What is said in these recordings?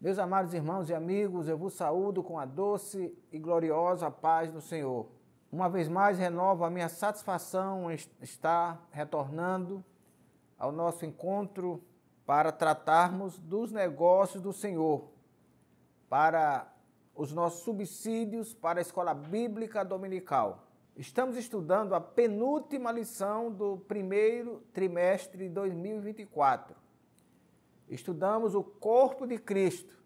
Meus amados irmãos e amigos, eu vos saúdo com a doce e gloriosa paz do Senhor. Uma vez mais, renovo a minha satisfação em estar retornando ao nosso encontro para tratarmos dos negócios do Senhor, para os nossos subsídios para a Escola Bíblica Dominical. Estamos estudando a penúltima lição do primeiro trimestre de 2024. Estudamos o corpo de Cristo,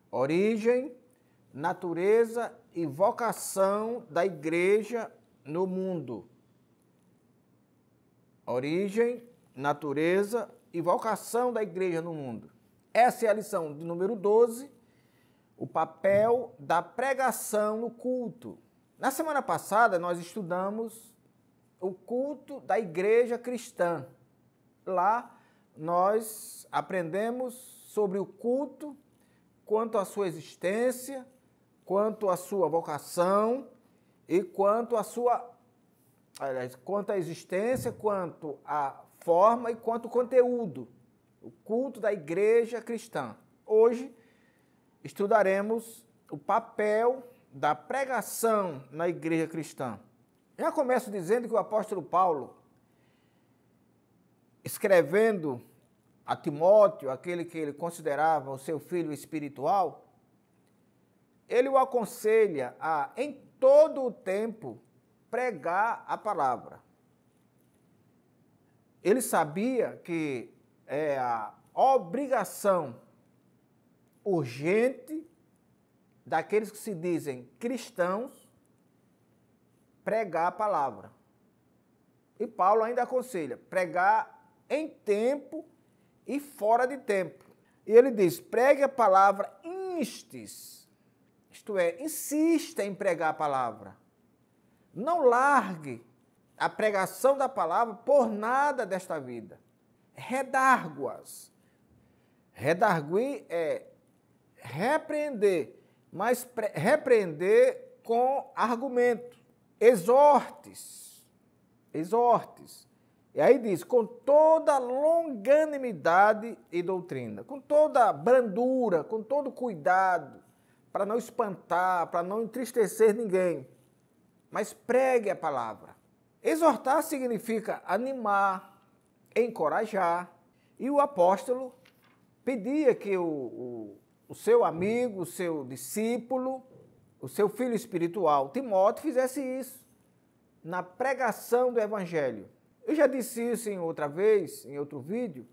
origem, natureza e vocação da igreja no mundo. Origem, natureza e vocação da igreja no mundo. Essa é a lição de número 12, o papel da pregação no culto. Na semana passada nós estudamos o culto da igreja cristã. Lá nós aprendemos sobre o culto, quanto à sua existência, quanto à sua vocação e quanto à existência, quanto à forma e quanto ao conteúdo. O culto da igreja cristã. Hoje estudaremos o papel da pregação na igreja cristã. Já começo dizendo que o apóstolo Paulo, escrevendo a Timóteo, aquele que ele considerava o seu filho espiritual, ele o aconselha a, em todo o tempo, pregar a palavra. Ele sabia que é a obrigação urgente daqueles que se dizem cristãos pregar a palavra. E Paulo ainda aconselha pregar em tempo e fora de tempo. E ele diz, pregue a palavra instes, isto é, insista em pregar a palavra. Não largue a pregação da palavra por nada desta vida. Redargue-as. Redarguir é repreender, mas repreender com argumento. Exortes. E aí diz, com toda longanimidade e doutrina, com toda brandura, com todo cuidado, para não espantar, para não entristecer ninguém, mas pregue a palavra. Exortar significa animar, encorajar, e o apóstolo pedia que o seu amigo, o seu discípulo, o seu filho espiritual, Timóteo, fizesse isso na pregação do evangelho. Eu já disse isso em outra vez, em outro vídeo,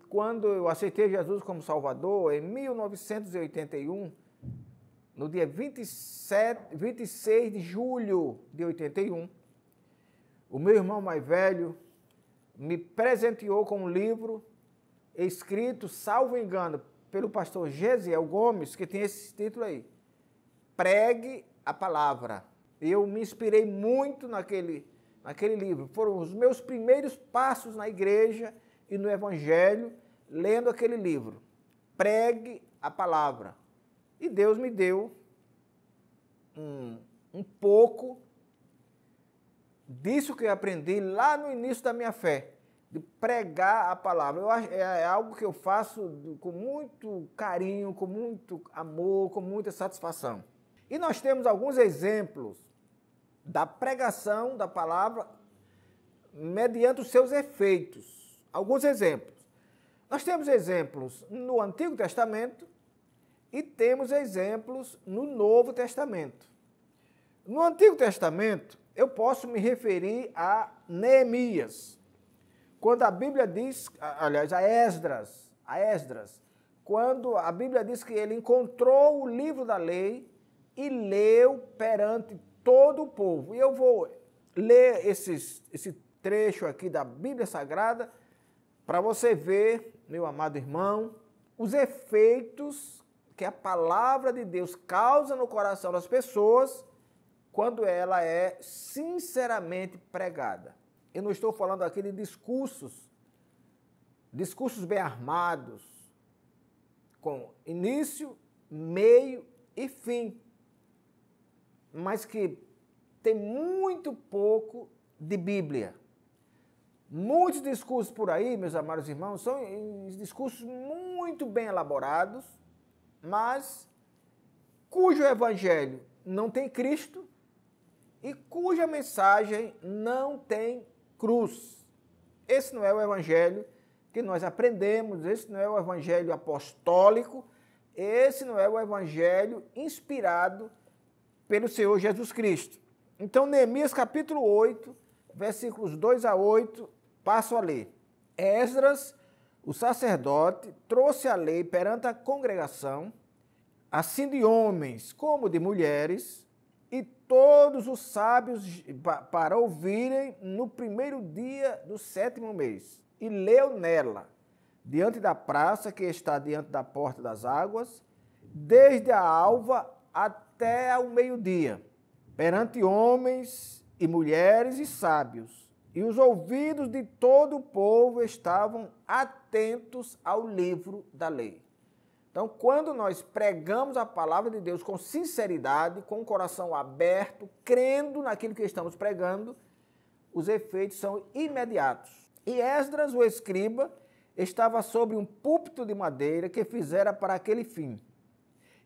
quando eu aceitei Jesus como Salvador, em 1981, no dia 26 de julho de 81, o meu irmão mais velho me presenteou com um livro escrito, salvo engano, pelo pastor Gesiel Gomes, que tem esse título aí, Pregue a Palavra. Eu me inspirei muito naquele livro. Foram os meus primeiros passos na igreja e no evangelho, lendo aquele livro. Pregue a palavra. E Deus me deu um pouco disso que eu aprendi lá no início da minha fé, de pregar a palavra. É algo que eu faço com muito carinho, com muito amor, com muita satisfação. E nós temos alguns exemplos da pregação da palavra mediante os seus efeitos. Alguns exemplos. Nós temos exemplos no Antigo Testamento e temos exemplos no Novo Testamento. No Antigo Testamento, eu posso me referir a Neemias. Quando a Bíblia diz, aliás, a Esdras, quando a Bíblia diz que ele encontrou o livro da lei e leu perante todo o povo. E eu vou ler esse trecho aqui da Bíblia Sagrada para você ver, meu amado irmão, os efeitos que a palavra de Deus causa no coração das pessoas quando ela é sinceramente pregada. Eu não estou falando aqui de discursos bem armados, com início, meio e fim, mas que tem muito pouco de Bíblia. Muitos discursos por aí, meus amados irmãos, são discursos muito bem elaborados, mas cujo evangelho não tem Cristo e cuja mensagem não tem cruz. Esse não é o evangelho que nós aprendemos, esse não é o evangelho apostólico, esse não é o evangelho inspirado pelo Senhor Jesus Cristo. Então, Neemias capítulo 8, versículos 2 a 8, passo a ler. Esdras, o sacerdote, trouxe a lei perante a congregação, assim de homens como de mulheres, e todos os sábios para ouvirem no primeiro dia do 7º mês. E leu nela, diante da praça que está diante da porta das águas, desde a alva até ao meio-dia, perante homens e mulheres e sábios. E os ouvidos de todo o povo estavam atentos ao livro da lei. Então, quando nós pregamos a palavra de Deus com sinceridade, com o coração aberto, crendo naquilo que estamos pregando, os efeitos são imediatos. E Esdras, o escriba, estava sobre um púlpito de madeira que fizera para aquele fim.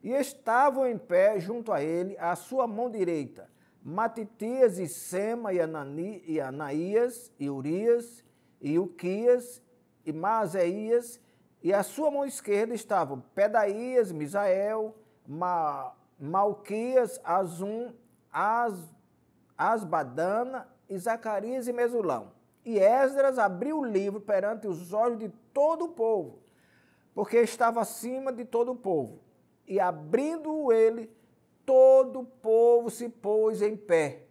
E estavam em pé junto a ele, à sua mão direita, Matitias e Sema e Anaías e Urias e Uquias e Maazéias, e à sua mão esquerda estavam Pedaías, Misael, Malquias, Azum, Asbadana, e Zacarias e Mesulão. E Esdras abriu o livro perante os olhos de todo o povo, porque estava acima de todo o povo. E abrindo-o ele, todo o povo se pôs em pé.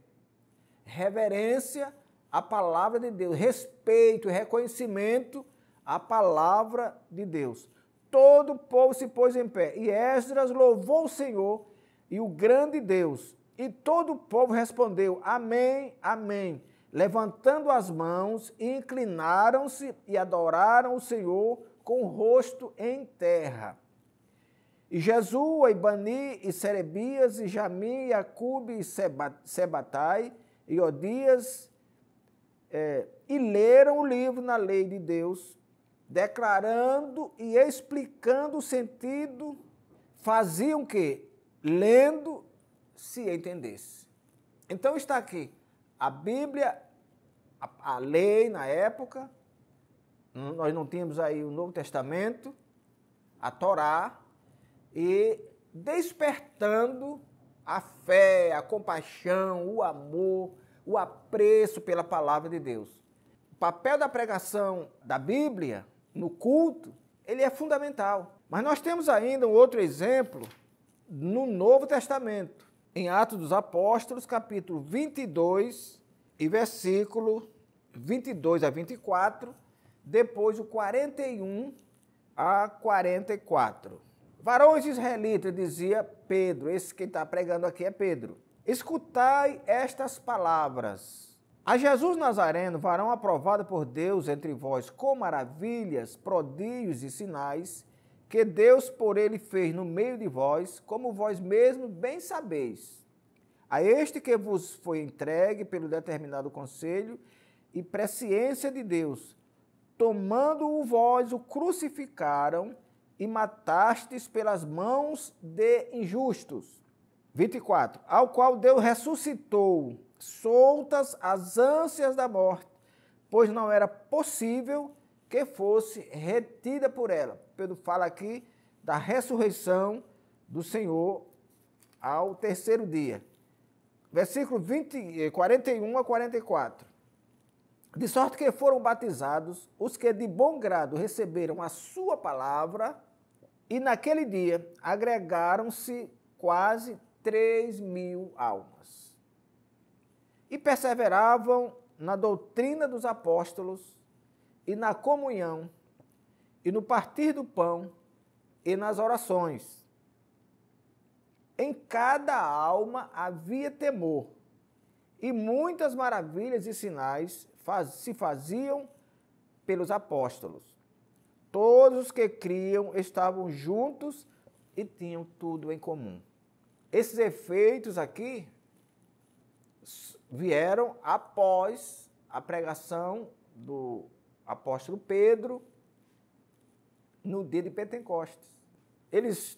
Reverência à palavra de Deus, respeito e reconhecimento à palavra de Deus. Todo o povo se pôs em pé. E Esdras louvou o Senhor e o grande Deus. E todo o povo respondeu, amém, amém, levantando as mãos, inclinaram-se e adoraram o Senhor com o rosto em terra. E Jesua, e Bani, e Serebias, e Jami, e Acube, e Sebatai, e Odias, e leram o livro na lei de Deus, declarando e explicando o sentido, faziam o quê? Lendo, se entendesse. Então está aqui a Bíblia, a lei na época, nós não tínhamos aí o Novo Testamento, a Torá, e despertando a fé, a compaixão, o amor, o apreço pela palavra de Deus. O papel da pregação da Bíblia no culto, ele é fundamental. Mas nós temos ainda um outro exemplo no Novo Testamento, em Atos dos Apóstolos, capítulo 22 e versículo 22 a 24, depois o 41 a 44. Varões israelitas, dizia Pedro, esse que está pregando aqui é Pedro, escutai estas palavras. A Jesus Nazareno, varão aprovado por Deus entre vós, com maravilhas, prodígios e sinais, que Deus por ele fez no meio de vós, como vós mesmos bem sabeis. A este que vos foi entregue pelo determinado conselho e presciência de Deus, tomando-o vós, o crucificaram e matastes pelas mãos de injustos. 24. Ao qual Deus ressuscitou, soltas as ânsias da morte, pois não era possível que fosse retida por ela. Pedro fala aqui da ressurreição do Senhor ao terceiro dia. Versículo 41 a 44. De sorte que foram batizados os que de bom grado receberam a sua palavra, e naquele dia agregaram-se quase 3.000 almas. E perseveravam na doutrina dos apóstolos, e na comunhão, e no partir do pão, e nas orações. Em cada alma havia temor, e muitas maravilhas e sinais se faziam pelos apóstolos. Todos os que criam estavam juntos e tinham tudo em comum. Esses efeitos aqui vieram após a pregação do apóstolo Pedro no dia de Pentecostes. eles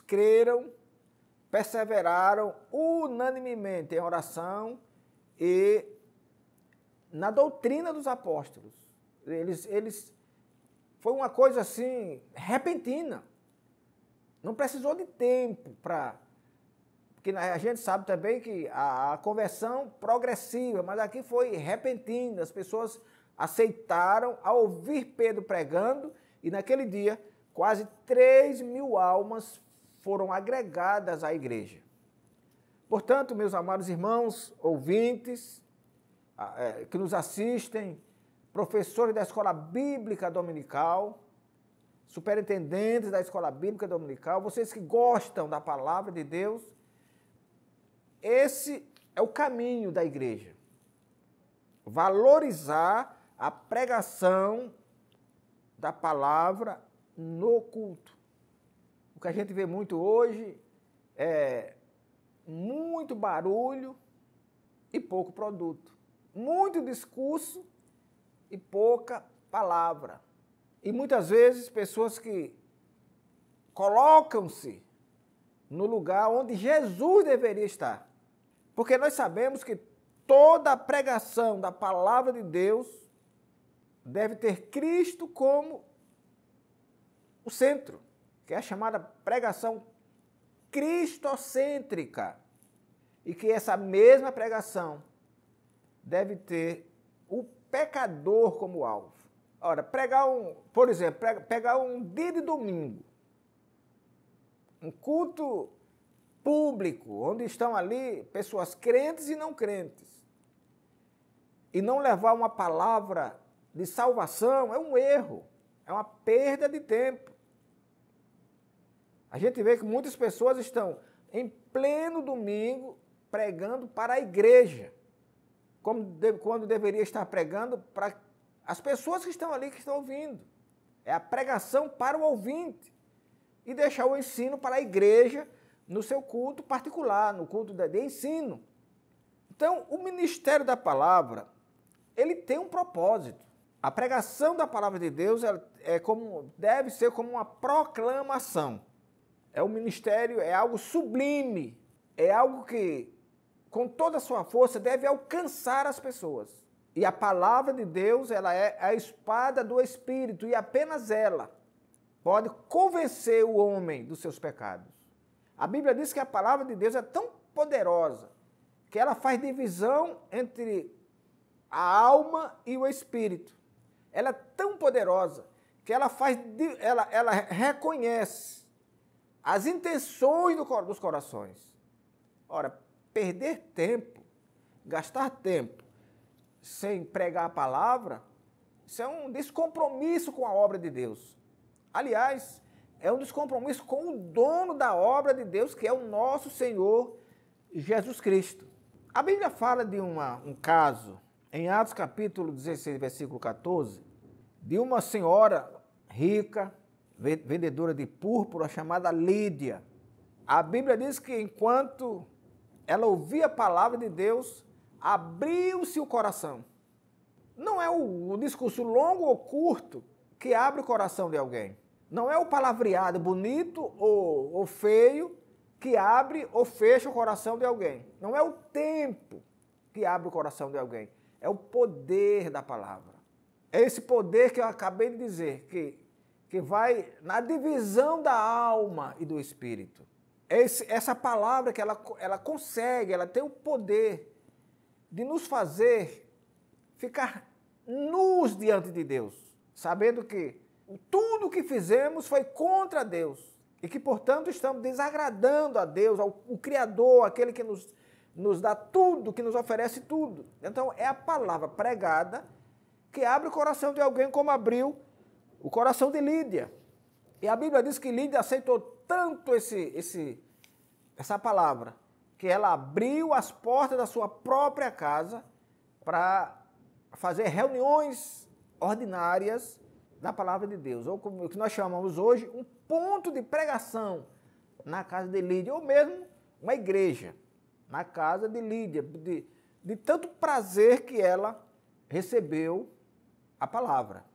creram, perseveraram unanimemente em oração e na doutrina dos apóstolos. Foi uma coisa assim, repentina. Não precisou de tempo para... Porque a gente sabe também que a conversão progressiva, mas aqui foi repentina. As pessoas aceitaram ao ouvir Pedro pregando e naquele dia quase 3.000 almas foram agregadas à igreja. Portanto, meus amados irmãos, ouvintes, que nos assistem, professores da Escola Bíblica Dominical, superintendentes da Escola Bíblica Dominical, vocês que gostam da palavra de Deus, esse é o caminho da igreja. Valorizar a pregação da palavra no culto. O que a gente vê muito hoje é muito barulho e pouco produto. Muito discurso e pouca palavra. E muitas vezes pessoas que colocam-se no lugar onde Jesus deveria estar. Porque nós sabemos que toda a pregação da palavra de Deus deve ter Cristo como o centro, que é a chamada pregação cristocêntrica. E que essa mesma pregação deve ter o pecador como alvo. Ora, por exemplo, pegar um dia de domingo, um culto público, onde estão ali pessoas crentes e não crentes, e não levar uma palavra de salvação, é um erro, é uma perda de tempo. A gente vê que muitas pessoas estão em pleno domingo pregando para a igreja, quando deveria estar pregando para as pessoas que estão ali, que estão ouvindo. É a pregação para o ouvinte e deixar o ensino para a igreja no seu culto particular, no culto de ensino. Então, o ministério da ele tem um propósito. A pregação da palavra de Deus deve ser como uma proclamação. É um ministério, é algo sublime, é algo que, com toda a sua força, deve alcançar as pessoas. E a palavra de Deus, ela é a espada do Espírito, e apenas ela pode convencer o homem dos seus pecados. A Bíblia diz que a palavra de Deus é tão poderosa que ela faz divisão entre a alma e o espírito. Ela é tão poderosa que ela reconhece as intenções dos corações. Ora, perder tempo, gastar tempo sem pregar a palavra, isso é um descompromisso com a obra de Deus. Aliás, é um descompromisso com o dono da obra de Deus, que é o nosso Senhor Jesus Cristo. A Bíblia fala de um caso, em Atos capítulo 16, versículo 14, de uma senhora rica, vendedora de púrpura, chamada Lídia. A Bíblia diz que enquanto ela ouvia a palavra de Deus, abriu-se o coração. Não é o discurso longo ou curto que abre o coração de alguém. Não é o palavreado bonito ou feio que abre ou fecha o coração de alguém. Não é o tempo que abre o coração de alguém. É o poder da palavra. É esse poder que eu acabei de dizer, que vai na divisão da alma e do espírito. Essa palavra que ela consegue, ela tem o poder de nos fazer ficar nus diante de Deus, sabendo que tudo o que fizemos foi contra Deus e que, portanto, estamos desagradando a Deus, o Criador, aquele que nos dá tudo, que nos oferece tudo. Então, é a palavra pregada que abre o coração de alguém, como abriu o coração de Lídia. E a Bíblia diz que Lídia aceitou tanto essa palavra, que ela abriu as portas da sua própria casa para fazer reuniões ordinárias da palavra de Deus, ou como o que nós chamamos hoje, um ponto de pregação na casa de Lídia, ou mesmo uma igreja na casa de Lídia, de tanto prazer que ela recebeu a palavra.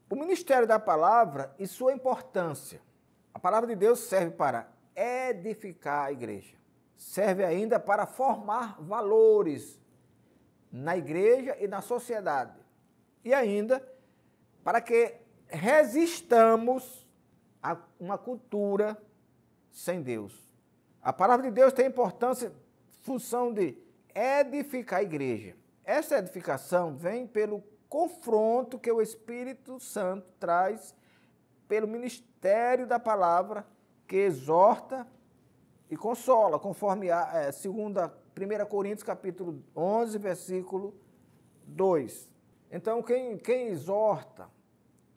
O ministério da palavra e sua importância. A palavra de Deus serve para edificar a igreja. Serve ainda para formar valores na igreja e na sociedade. E ainda para que resistamos a uma cultura sem Deus. A palavra de Deus tem importância, função de edificar a igreja. Essa edificação vem pelo confronto que o Espírito Santo traz pelo ministério da palavra, que exorta e consola, conforme 1 Coríntios capítulo 11, versículo 2. Então, quem exorta,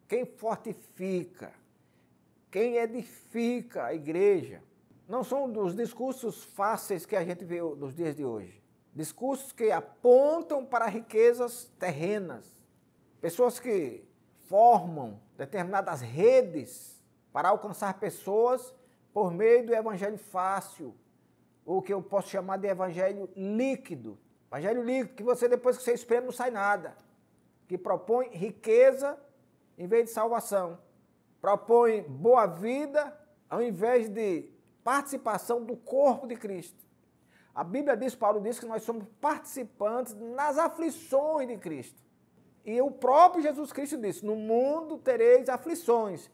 quem fortifica, quem edifica a igreja, não são dos discursos fáceis que a gente vê nos dias de hoje. Discursos que apontam para riquezas terrenas. Pessoas que formam determinadas redes para alcançar pessoas por meio do evangelho fácil, ou que eu posso chamar de evangelho líquido. Evangelho líquido, que você depois que você espreme não sai nada. Que propõe riqueza em vez de salvação. Propõe boa vida ao invés de participação do corpo de Cristo. A Bíblia diz, Paulo diz que nós somos participantes nas aflições de Cristo. E o próprio Jesus Cristo disse, no mundo tereis aflições,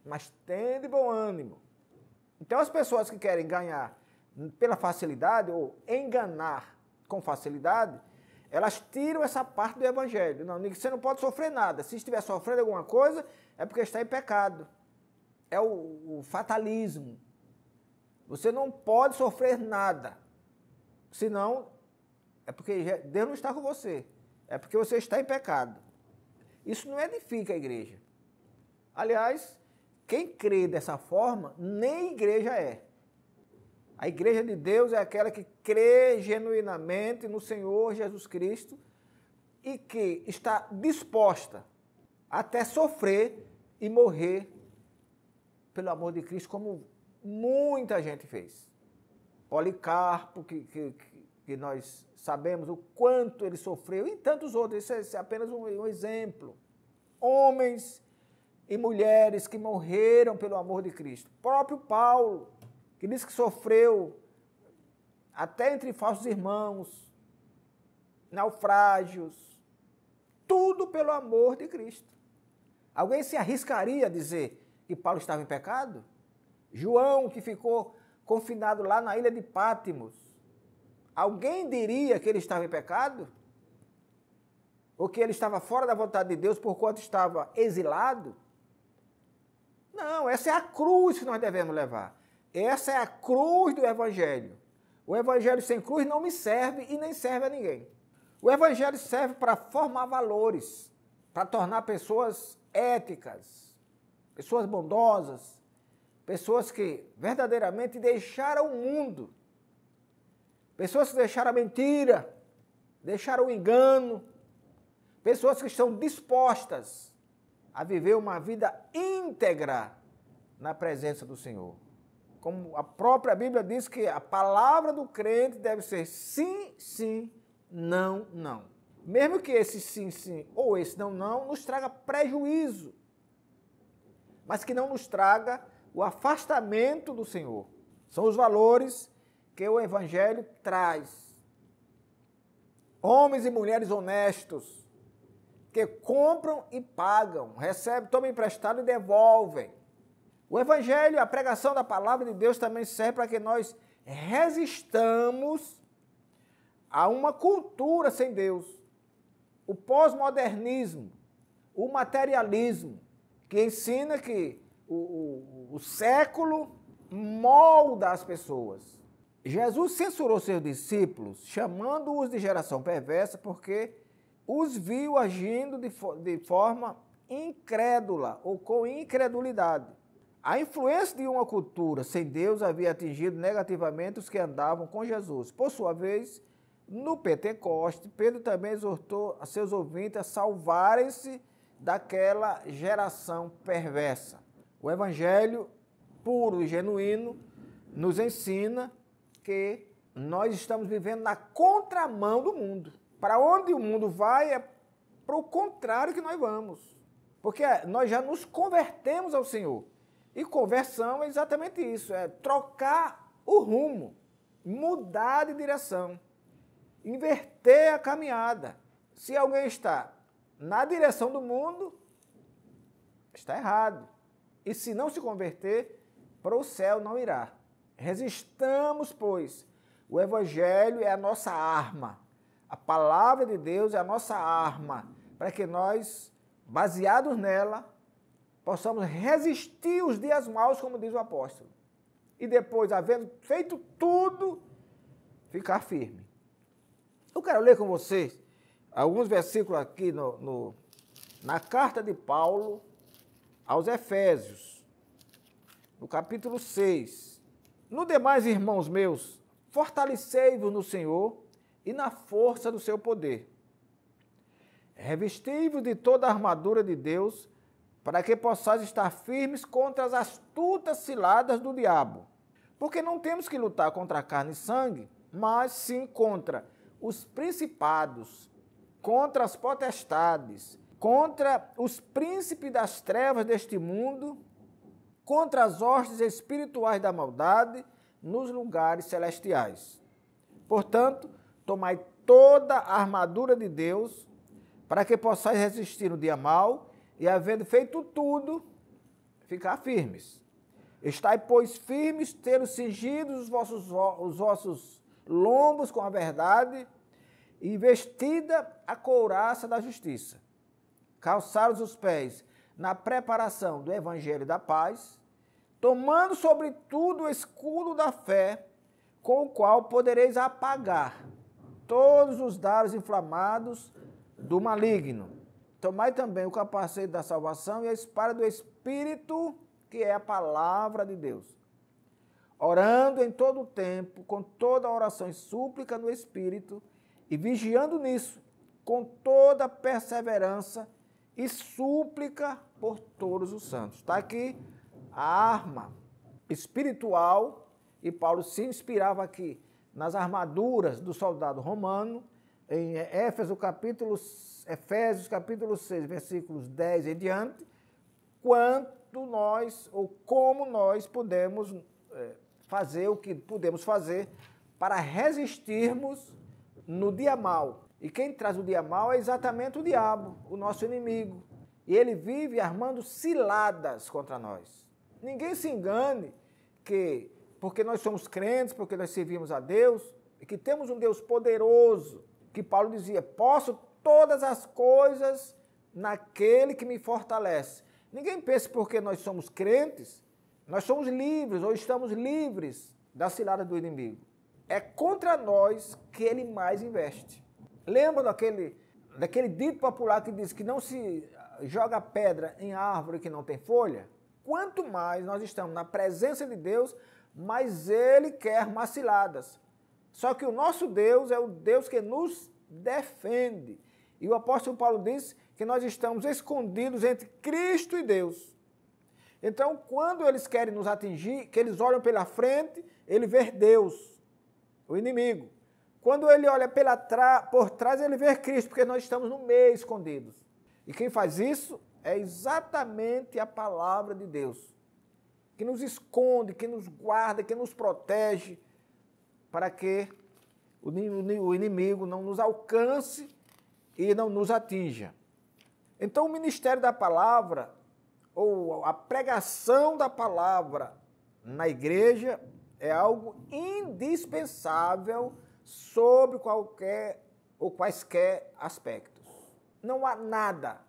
mas tende bom ânimo. Então as pessoas que querem ganhar pela facilidade ou enganar com facilidade, elas tiram essa parte do evangelho. Não, você não pode sofrer nada. Se estiver sofrendo alguma coisa, é porque está em pecado. É o fatalismo. Você não pode sofrer nada. Senão, é porque Deus não está com você. É porque você está em pecado. Isso não edifica a igreja. Aliás, quem crê dessa forma, nem igreja é. A igreja de Deus é aquela que crê genuinamente no Senhor Jesus Cristo e que está disposta até sofrer e morrer pelo amor de Cristo, como muita gente fez. Policarpo, que nós sabemos o quanto ele sofreu, e tantos outros, isso é apenas um exemplo. Homens e mulheres que morreram pelo amor de Cristo. O próprio Paulo, que diz que sofreu até entre falsos irmãos, naufrágios, tudo pelo amor de Cristo. Alguém se arriscaria a dizer que Paulo estava em pecado? João, que ficou confinado lá na ilha de Pátimos, alguém diria que ele estava em pecado? Ou que ele estava fora da vontade de Deus porquanto estava exilado? Não, essa é a cruz que nós devemos levar. Essa é a cruz do Evangelho. O Evangelho sem cruz não me serve e nem serve a ninguém. O Evangelho serve para formar valores, para tornar pessoas éticas, pessoas bondosas, pessoas que verdadeiramente deixaram o mundo, pessoas que deixaram a mentira, deixaram o engano, pessoas que estão dispostas a viver uma vida íntegra na presença do Senhor. Como a própria Bíblia diz que a palavra do crente deve ser sim, sim, não, não. Mesmo que esse sim, sim ou esse não, não nos traga prejuízo, mas que não nos traga o afastamento do Senhor. São os valores que o Evangelho traz. Homens e mulheres honestos, que compram e pagam, recebem, tomam emprestado e devolvem. O Evangelho, a pregação da palavra de Deus também serve para que nós resistamos a uma cultura sem Deus. O pós-modernismo, o materialismo, que ensina que o século molda as pessoas. Jesus censurou seus discípulos, chamando-os de geração perversa, porque os viu agindo de forma incrédula ou com incredulidade. A influência de uma cultura sem Deus havia atingido negativamente os que andavam com Jesus. Por sua vez, no Pentecoste, Pedro também exortou a seus ouvintes a salvarem-se daquela geração perversa. O Evangelho puro e genuíno nos ensina que nós estamos vivendo na contramão do mundo. Para onde o mundo vai é para o contrário que nós vamos. Porque nós já nos convertemos ao Senhor. E conversão é exatamente isso, é trocar o rumo, mudar de direção, inverter a caminhada. Se alguém está na direção do mundo, está errado. E se não se converter, para o céu não irá. Resistamos, pois. O Evangelho é a nossa arma. A palavra de Deus é a nossa arma, para que nós, baseados nela, possamos resistir os dias maus, como diz o apóstolo. E depois, havendo feito tudo, ficar firme. Eu quero ler com vocês alguns versículos aqui na carta de Paulo aos Efésios, no capítulo 6. No demais, irmãos meus, fortalecei-vos no Senhor e na força do seu poder. Revesti-vos de toda a armadura de Deus, para que possais estar firmes contra as astutas ciladas do diabo. Porque não temos que lutar contra carne e sangue, mas sim contra os principados, contra as potestades, contra os príncipes das trevas deste mundo, contra as hostes espirituais da maldade nos lugares celestiais. Portanto, tomai toda a armadura de Deus, para que possais resistir no dia mau, e havendo feito tudo, ficar firmes. Estai, pois, firmes, tendo cingidos os vossos lombos com a verdade, e vestida a couraça da justiça. Calçados os pés na preparação do evangelho da paz, tomando sobretudo o escudo da fé, com o qual podereis apagar todos os dardos inflamados do maligno. Tomai também o capacete da salvação e a espada do Espírito, que é a palavra de Deus. Orando em todo o tempo, com toda oração e súplica no Espírito, e vigiando nisso, com toda perseverança e súplica por todos os santos. Está aqui a arma espiritual, e Paulo se inspirava aqui nas armaduras do soldado romano, em Efésios capítulo 6, versículos 10 em diante, quanto nós, ou como nós podemos fazer o que podemos fazer para resistirmos no dia mau. E quem traz o dia mau é exatamente o diabo, o nosso inimigo. E ele vive armando ciladas contra nós. Ninguém se engane que, porque nós somos crentes, porque nós servimos a Deus, e que temos um Deus poderoso, que Paulo dizia, posso todas as coisas naquele que me fortalece. Ninguém pense porque nós somos crentes, nós somos livres, ou estamos livres da cilada do inimigo. É contra nós que ele mais investe. Lembra daquele dito popular que diz que não se joga pedra em árvore que não tem folha? Quanto mais nós estamos na presença de Deus, mais ele quer armar ciladas. Só que o nosso Deus é o Deus que nos defende. E o apóstolo Paulo diz que nós estamos escondidos entre Cristo e Deus. Então, quando eles querem nos atingir, que eles olham pela frente, ele vê Deus, o inimigo. Quando ele olha por trás, ele vê Cristo, porque nós estamos no meio escondidos. E quem faz isso é exatamente a palavra de Deus, que nos esconde, que nos guarda, que nos protege, para que o inimigo não nos alcance e não nos atinja. Então, o ministério da palavra, ou a pregação da palavra na igreja, é algo indispensável sobre qualquer ou quaisquer aspectos. Não há nada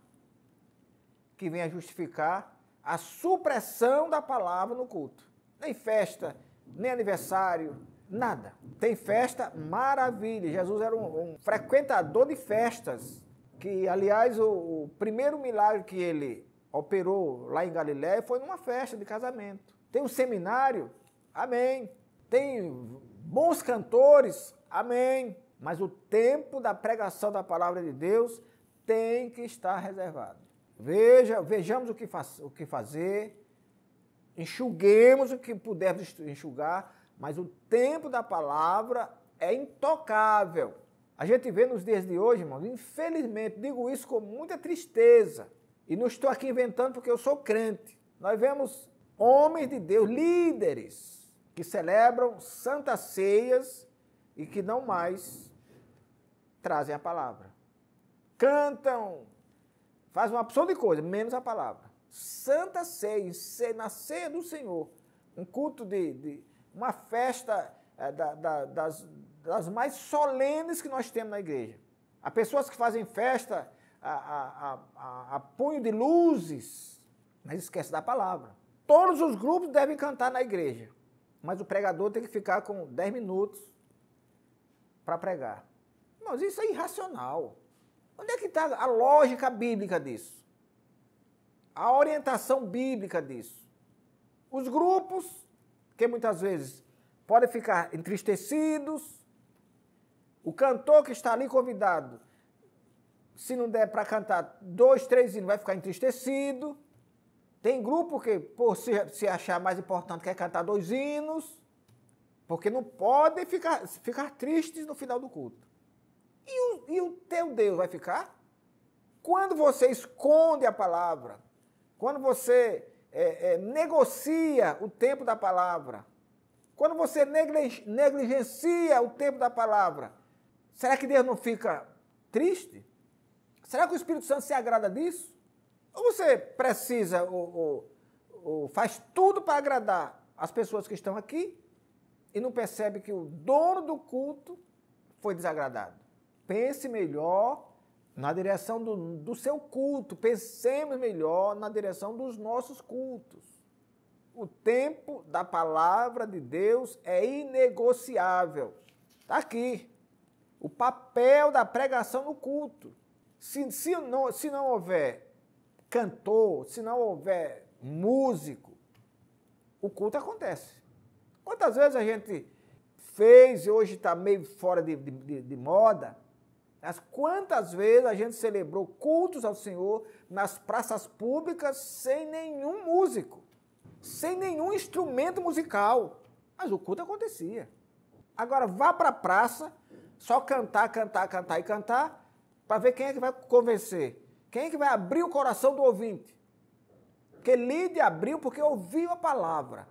que venha justificar a supressão da palavra no culto. Nem festa, nem aniversário, nada. Tem festa, maravilha. Jesus era um frequentador de festas, que, aliás, o primeiro milagre que ele operou lá em Galiléia foi numa festa de casamento. Tem um seminário, amém. Tem bons cantores, amém. Mas o tempo da pregação da palavra de Deus tem que estar reservado. Vejamos o que fazer, enxuguemos o que pudermos enxugar, mas o tempo da palavra é intocável. A gente vê nos dias de hoje, irmãos, infelizmente, digo isso com muita tristeza, e não estou aqui inventando porque eu sou crente. Nós vemos homens de Deus, líderes, que celebram santas ceias e que não mais trazem a palavra. Cantam, fazem uma opção de coisa, menos a palavra. Santa ceia, na ceia do Senhor, um culto uma festa das mais solenes que nós temos na igreja. Há pessoas que fazem festa a punho de luzes, mas esquece da palavra. Todos os grupos devem cantar na igreja, mas o pregador tem que ficar com 10 minutos para pregar. Mas isso é irracional. Onde é que está a lógica bíblica disso? A orientação bíblica disso? Os grupos, que muitas vezes podem ficar entristecidos, o cantor que está ali convidado, se não der para cantar 2, 3 hinos, vai ficar entristecido. Tem grupo que, por se achar mais importante, quer cantar 2 hinos, porque não pode ficar tristes no final do culto. E o teu Deus vai ficar? Quando você esconde a palavra, quando você negocia o tempo da palavra, quando você negligencia o tempo da palavra, será que Deus não fica triste? Será que o Espírito Santo se agrada disso? Ou você precisa ou faz tudo para agradar as pessoas que estão aqui e não percebe que o dono do culto foi desagradado? Pense melhor na direção do seu culto. Pensemos melhor na direção dos nossos cultos. O tempo da palavra de Deus é inegociável. Está aqui. O papel da pregação no culto. Se não houver cantor, se não houver músico, o culto acontece. Quantas vezes a gente fez e hoje está meio fora de moda, mas quantas vezes a gente celebrou cultos ao Senhor nas praças públicas sem nenhum músico, sem nenhum instrumento musical, mas o culto acontecia. Agora vá para a praça, só cantar e cantar, para ver quem é que vai convencer, quem é que vai abrir o coração do ouvinte. Porque Lídia abriu porque ouviu a palavra.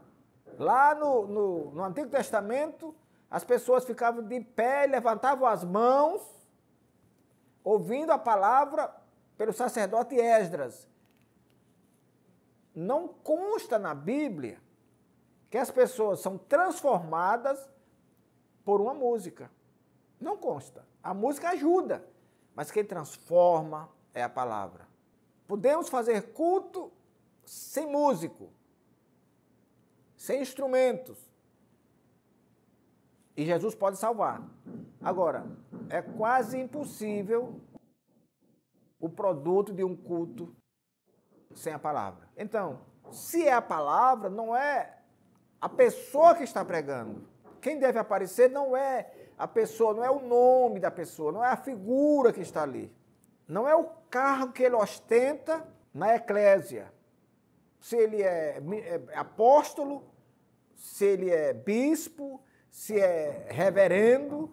Lá no Antigo Testamento, as pessoas ficavam de pé, levantavam as mãos, ouvindo a palavra pelo sacerdote Esdras. Não consta na Bíblia que as pessoas são transformadas por uma música. Não consta. A música ajuda, mas quem transforma é a palavra. Podemos fazer culto sem músico, sem instrumentos. E Jesus pode salvar. Agora, é quase impossível o produto de um culto sem a palavra. Então, se é a palavra, não é a pessoa que está pregando. Quem deve aparecer não é a pessoa, não é o nome da pessoa, não é a figura que está ali. Não é o cargo que ele ostenta na eclésia. Se ele é apóstolo, se ele é bispo, se é reverendo,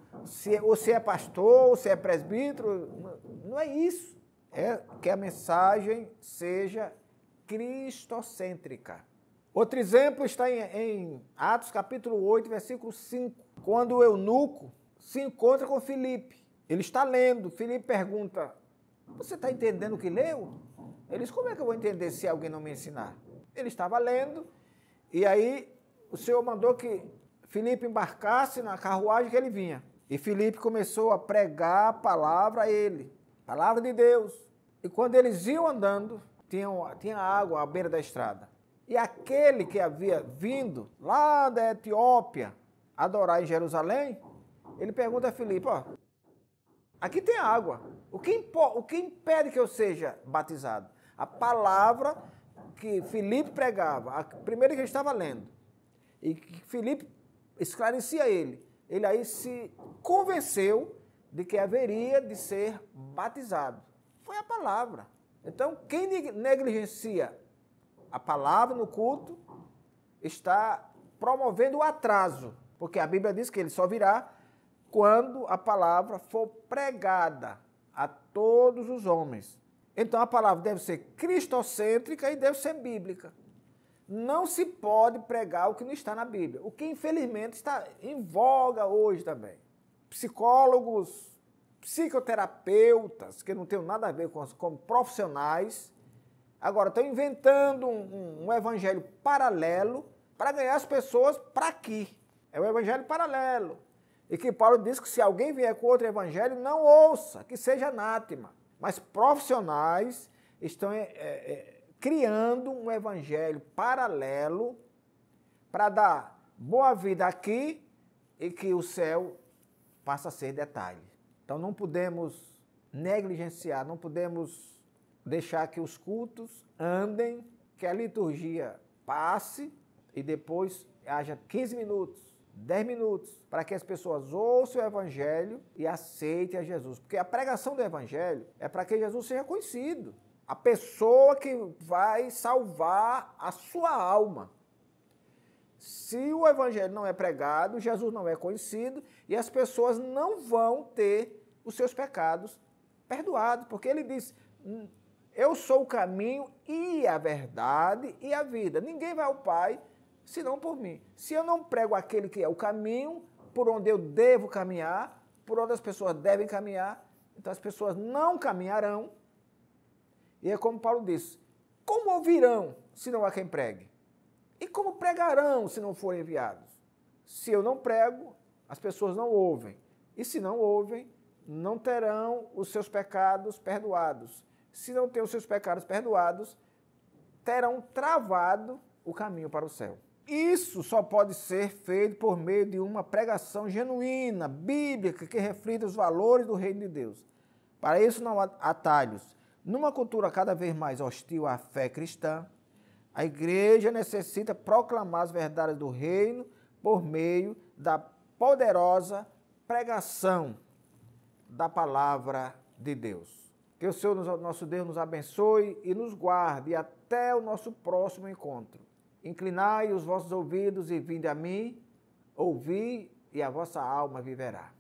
ou se é pastor, ou se é presbítero. Não é isso. É que a mensagem seja cristocêntrica. Outro exemplo está em Atos capítulo 8, versículo 5, quando o eunuco se encontra com Filipe. Ele está lendo. Filipe pergunta, você está entendendo o que leu? Ele diz, como é que eu vou entender se alguém não me ensinar? Ele estava lendo, e aí o Senhor mandou que Filipe embarcasse na carruagem que ele vinha. E Filipe começou a pregar a palavra a ele, palavra de Deus. E quando eles iam andando, tinha água à beira da estrada. E aquele que havia vindo lá da Etiópia adorar em Jerusalém, ele pergunta a Filipe, aqui tem água, o que impede que eu seja batizado? A palavra que Filipe pregava, a primeira que ele estava lendo, e que Filipe esclarecia ele aí se convenceu de que haveria de ser batizado. Foi a palavra. Então, quem negligencia a palavra no culto está promovendo o atraso, porque a Bíblia diz que ele só virá quando a palavra for pregada a todos os homens. Então a palavra deve ser cristocêntrica e deve ser bíblica. Não se pode pregar o que não está na Bíblia, o que infelizmente está em voga hoje também. Psicólogos, psicoterapeutas, que não tem nada a ver com profissionais, agora estão inventando um evangelho paralelo para ganhar as pessoas para aqui. É o evangelho paralelo. E que Paulo diz que se alguém vier com outro evangelho, não ouça, que seja anátema. Mas profissionais estão criando um evangelho paralelo para dar boa vida aqui e que o céu passa a ser detalhe. Então não podemos negligenciar, não podemos deixar que os cultos andem, que a liturgia passe e depois haja 15 minutos, 10 minutos, para que as pessoas ouçam o evangelho e aceitem a Jesus. Porque a pregação do evangelho é para que Jesus seja conhecido. A pessoa que vai salvar a sua alma. Se o evangelho não é pregado, Jesus não é conhecido e as pessoas não vão ter os seus pecados perdoados. Porque ele diz, eu sou o caminho e a verdade e a vida. Ninguém vai ao Pai senão por mim. Se eu não prego aquele que é o caminho, por onde eu devo caminhar, por onde as pessoas devem caminhar, então as pessoas não caminharão. E é como Paulo disse, como ouvirão se não há quem pregue? E como pregarão se não forem enviados? Se eu não prego, as pessoas não ouvem. E se não ouvem, não terão os seus pecados perdoados. Se não têm os seus pecados perdoados, terão travado o caminho para o céu. Isso só pode ser feito por meio de uma pregação genuína, bíblica, que reflita os valores do reino de Deus. Para isso não há atalhos. Numa cultura cada vez mais hostil à fé cristã, a igreja necessita proclamar as verdades do reino por meio da poderosa pregação da palavra de Deus. Que o Senhor, nosso Deus, nos abençoe e nos guarde e até o nosso próximo encontro. Inclinai os vossos ouvidos e vinde a mim, ouvi e a vossa alma viverá.